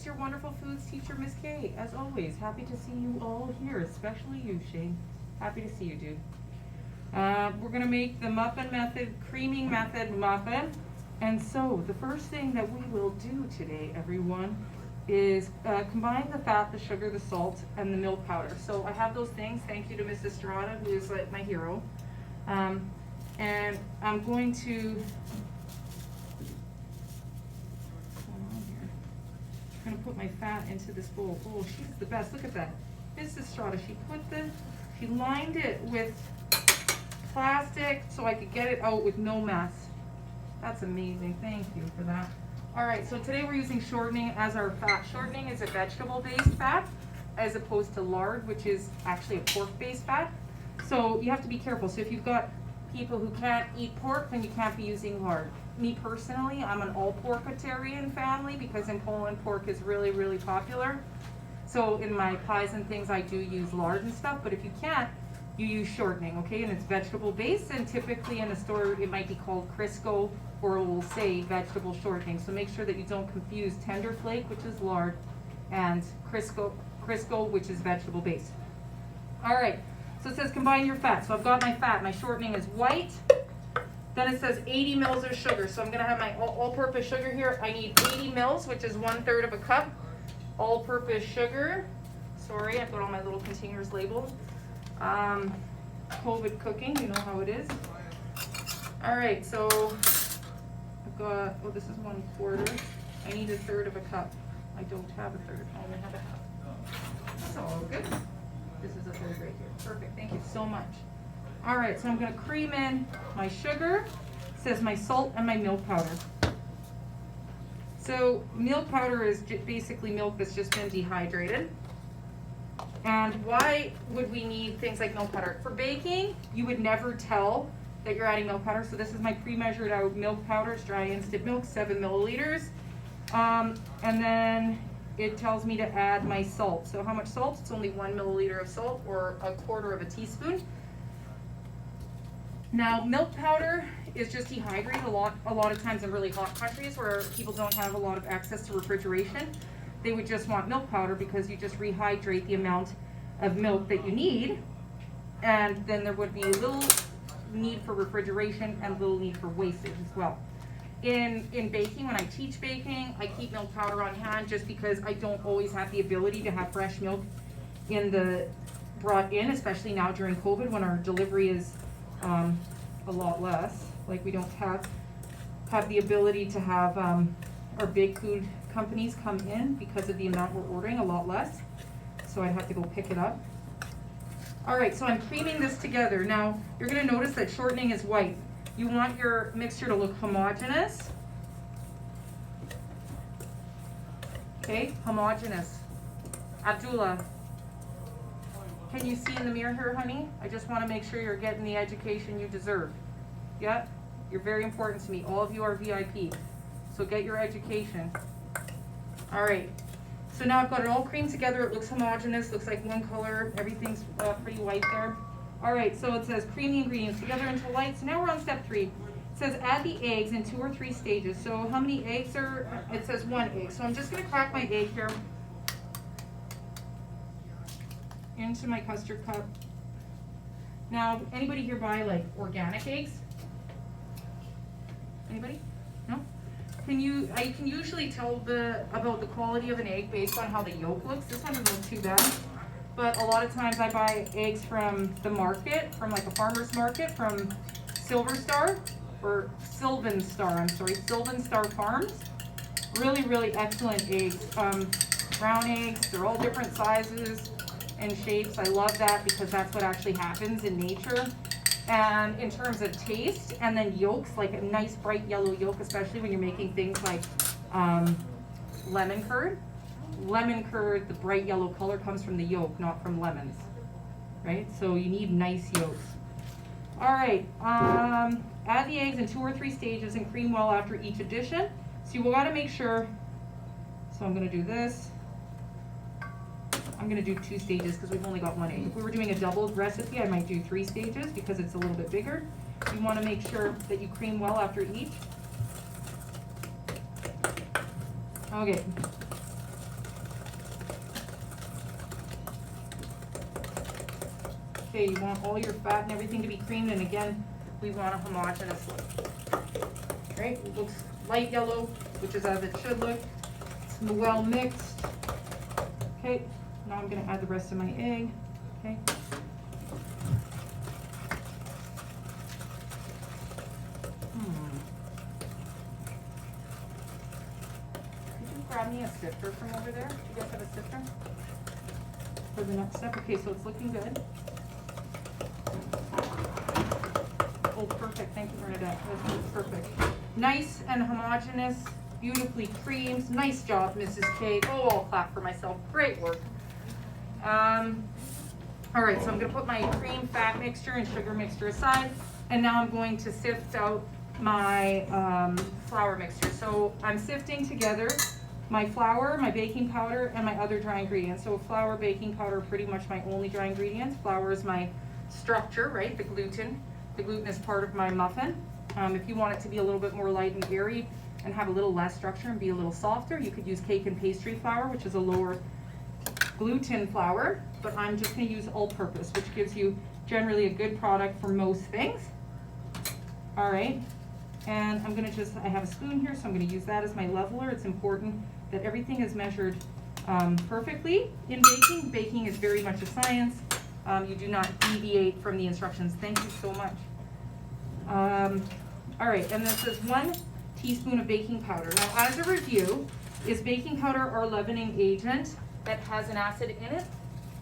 it's your wonderful foods teacher, Miss Kay. As always, happy to see you all here, especially you, Shane. Happy to see you, dude. We're gonna make the muffin method, creaming method muffin. And so, the first thing that we will do today, everyone, is combine the fat, the sugar, the salt, and the milk powder. So I have those things. Thank you to Mrs. Strada, who is like my hero. And I'm going to, I'm gonna put my fat into this bowl. Oh, she's the best. Look at that. Mrs. Strada, she lined it with plastic so I could get it out with no mess. That's amazing. Thank you for that. All right, so today we're using shortening as our fat. Shortening is a vegetable-based fat as opposed to lard, which is actually a pork-based fat. So you have to be careful. So if you've got people who can't eat pork, then you can't be using lard. Me personally, I'm an all-porkitarian family because in Poland, pork is really, really popular. So in my pies and things, I do use lard and stuff, but if you can't, you use shortening, okay? And it's vegetable-based, and typically in a store, it might be called Crisco, or it will say vegetable shortening. So make sure that you don't confuse tender flake, which is lard, and Crisco, which is vegetable-based. All right, so it says combine your fat. So I've got my fat, my shortening is white. Then it says 80 mils of sugar. So I'm gonna have my all-purpose sugar here. I need 80 mils, which is 1/3 of a cup. All-purpose sugar. Sorry, I've got all my little containers labeled. COVID cooking, you know how it is. All right, so I've got, oh, this is 1/4. I need 1/3 of a cup. I don't have 1/3, I only have 1/2. That's all good. This is 1/3 right here. Perfect, thank you so much. All right, so I'm gonna cream in my sugar. It says my salt and my milk powder. So milk powder is basically milk that's just been dehydrated. And why would we need things like milk powder? For baking, you would never tell that you're adding milk powder. So this is my pre-measured out milk powder, dry instant milk, 7 milliliters. And then it tells me to add my salt. So how much salt? It's only 1 milliliter of salt, or 1/4 of a teaspoon. Now, milk powder is just dehydrated a lot of times in really hot countries where people don't have a lot of access to refrigeration. They would just want milk powder because you just rehydrate the amount of milk that you need, and then there would be little need for refrigeration and little need for wastage as well. In baking, when I teach baking, I keep milk powder on hand just because I don't always have the ability to have fresh milk brought in, especially now during COVID when our delivery is a lot less. Like we don't have the ability to have our big food companies come in because of the amount we're ordering, a lot less. So I'd have to go pick it up. All right, so I'm creaming this together. Now, you're gonna notice that shortening is white. You want your mixture to look homogeneous. Okay, homogeneous. Abdullah, can you see in the mirror here, honey? I just wanna make sure you're getting the education you deserve. Yeah, you're very important to me. All of you are VIP, so get your education. All right, so now I've got it all creamed together. It looks homogeneous, looks like one color. Everything's pretty white there. All right, so it says cream the ingredients together into light. So now we're on step 3. It says add the eggs in 2 or 3 stages. So how many eggs are, it says 1 egg. So I'm just gonna crack my egg here into my custard cup. Now, anybody here buy like organic eggs? Anybody? No? I can usually tell about the quality of an egg based on how the yolk looks. This one doesn't look too bad. But a lot of times I buy eggs from the market, from like a farmer's market, from Sylvan Star Farms. Really, really excellent eggs. Brown eggs, they're all different sizes and shapes. I love that because that's what actually happens in nature. And in terms of taste, and then yolks, like a nice bright yellow yolk, especially when you're making things like lemon curd. Lemon curd, the bright yellow color comes from the yolk, not from lemons, right? So you need nice yolks. All right, add the eggs in 2 or 3 stages and cream well after each addition. So you gotta make sure, so I'm gonna do this. I'm gonna do 2 stages because we've only got 1 egg. If we were doing a doubled recipe, I might do 3 stages because it's a little bit bigger. You wanna make sure that you cream well after each. Okay. Okay, you want all your fat and everything to be creamed, and again, we want a homogeneous look. Right, it looks light yellow, which is as it should look. It's well mixed. Okay, now I'm gonna add the rest of my egg. Okay. Could you grab me a sifter from over there? Do you guys have a sifter for the next step? Okay, so it's looking good. Oh, perfect. Thank you, Bernadette. That's perfect. Nice and homogeneous, beautifully creamed. Nice job, Mrs. K. Oh, I'll clap for myself. Great work. All right, so I'm gonna put my cream fat mixture and sugar mixture aside, and now I'm going to sift out my flour mixture. So I'm sifting together my flour, my baking powder, and my other dry ingredients. So flour, baking powder are pretty much my only dry ingredients. Flour is my structure, right? The gluten. The gluten is part of my muffin. If you want it to be a little bit more light and airy and have a little less structure and be a little softer, you could use cake and pastry flour, which is a lower gluten flour, but I'm just going to use all-purpose, which gives you generally a good product for most things. All right, and I'm going to I have a spoon here, so I'm going to use that as my leveler. It's important that everything is measured perfectly in baking. Baking is very much a science. You do not deviate from the instructions. Thank you so much. All right, and this is 1 teaspoon of baking powder. Now, as a review, is baking powder our leavening agent that has an acid in it?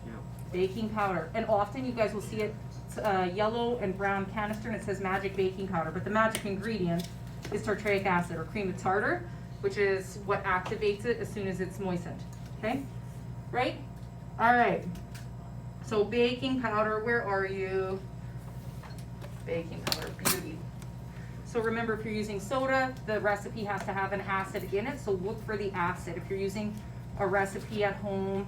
Yeah. Baking powder. And often you guys will see it yellow and brown canister and it says magic baking powder, but the magic ingredient is tartaric acid or cream of tartar, which is what activates it as soon as it's moistened. Okay? Right? All right. So baking powder, where are you? Baking powder, beauty. So remember, if you're using soda, the recipe has to have an acid in it, so look for the acid. If you're using a recipe at home,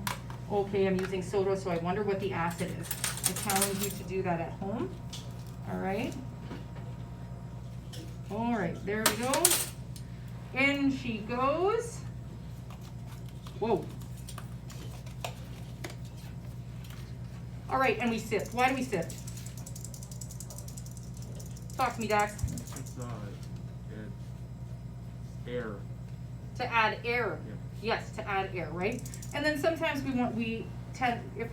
okay, I'm using soda, so I wonder what the acid is. I challenge you to do that at home. All right. All right, there we go. In she goes. Whoa. All right, and we sift. Why do we sift? Talk to me, Dax. It's air. To add air. Yeah. Yes, to add air, right? And then sometimes if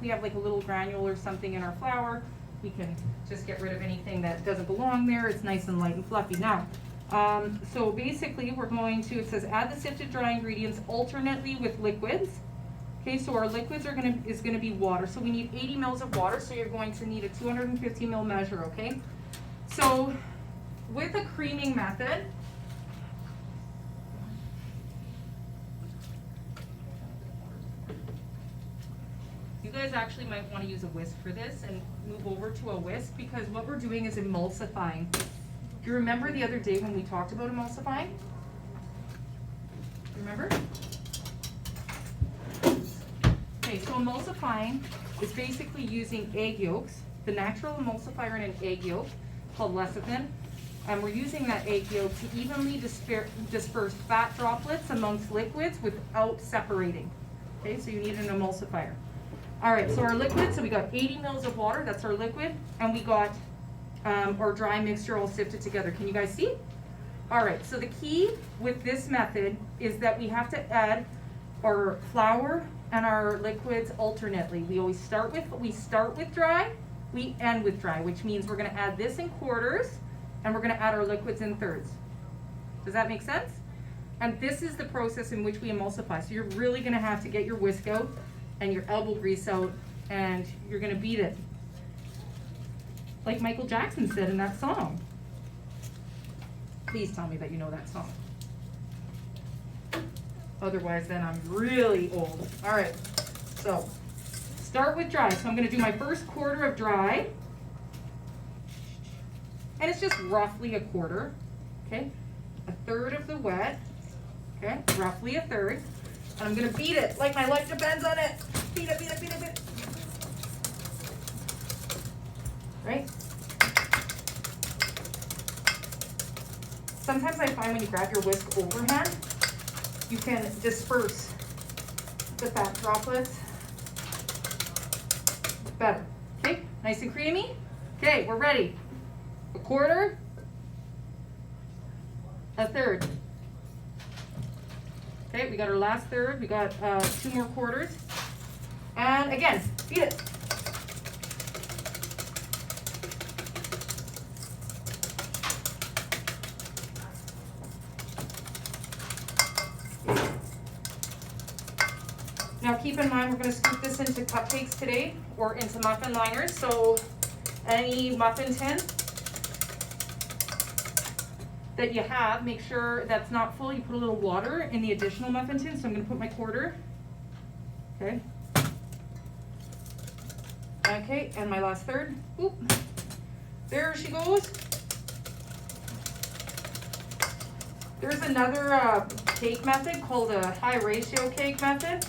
we have like a little granule or something in our flour, we can just get rid of anything that doesn't belong there. It's nice and light and fluffy. Now, so basically we're going to, it says add the sifted dry ingredients alternately with liquids. Okay, so our liquids is gonna be water. So we need 80 mils of water, so you're going to need a 250 ml measure, okay? So with a creaming method, you guys actually might want to use a whisk for this and move over to a whisk, because what we're doing is emulsifying. Do you remember the other day when we talked about emulsifying? Remember? Okay, so emulsifying is basically using egg yolks, the natural emulsifier in an egg yolk called lecithin, and we're using that egg yolk to evenly disperse fat droplets amongst liquids without separating. Okay, so you need an emulsifier. All right, so our liquid, so we got 80 mils of water, that's our liquid, and we got our dry mixture all sifted together. Can you guys see? All right, so the key with this method is that we have to add our flour and our liquids alternately. We always start with dry, we end with dry, which means we're gonna add this in quarters, and we're gonna add our liquids in thirds. Does that make sense? And this is the process in which we emulsify. So you're really gonna have to get your whisk out and your elbow grease out, and you're gonna beat it. Like Michael Jackson said in that song. Please tell me that you know that song. Otherwise, then I'm really old. All right, so start with dry. So I'm gonna do my first quarter of dry. And it's just roughly a quarter, okay? A third of the wet, okay? Roughly a third. And I'm gonna beat it like my life depends on it. Beat it, beat it, beat it, beat it. Right? Sometimes I find when you grab your whisk overhand, you can disperse the fat droplets better. Okay, Nice and creamy. Okay, we're ready. A quarter, a third. Okay, we got our last third. We got 2 more quarters. And again, beat it. Now keep in mind, we're going to scoop this into cupcakes today, or into muffin liners. So any muffin tin that you have, make sure that's not full. You put a little water in the additional muffin tin. So I'm going to put my quarter. Okay. Okay, and my last third. Oop. There she goes. There's another cake method called a high ratio cake method.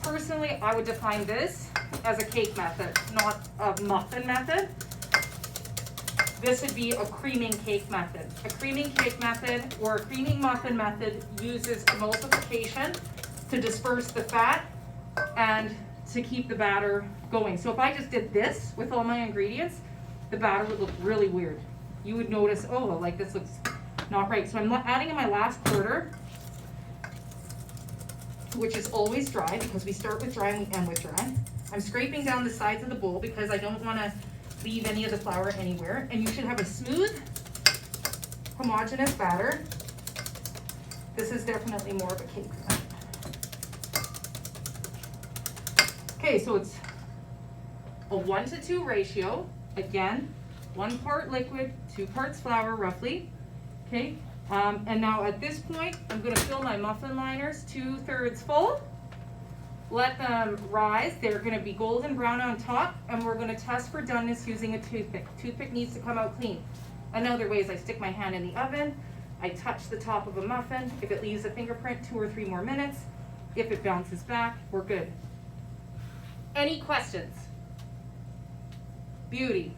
Personally, I would define this as a cake method, not a muffin method. This would be a creaming cake method. A creaming cake method or a creaming muffin method uses emulsification to disperse the fat and to keep the batter going. So if I just did this with all my ingredients, the batter would look really weird. You would notice, oh, like this looks not right. So I'm adding in my last quarter, which is always dry because we start with dry and we end with dry. I'm scraping down the sides of the bowl because I don't want to leave any of the flour anywhere. And you should have a smooth, homogeneous batter. This is definitely more of a cake. Okay, so it's a 1-to-2 ratio. Again, 1 part liquid, 2 parts flour roughly. Okay, and now at this point, I'm going to fill my muffin liners 2/3 full. Let them rise. They're going to be golden brown on top, and we're going to test for doneness using a toothpick. Toothpick needs to come out clean. Another way is I stick my hand in the oven. I touch the top of a muffin. If it leaves a fingerprint, 2 or 3 more minutes. If it bounces back, we're good. Any questions? Beauty.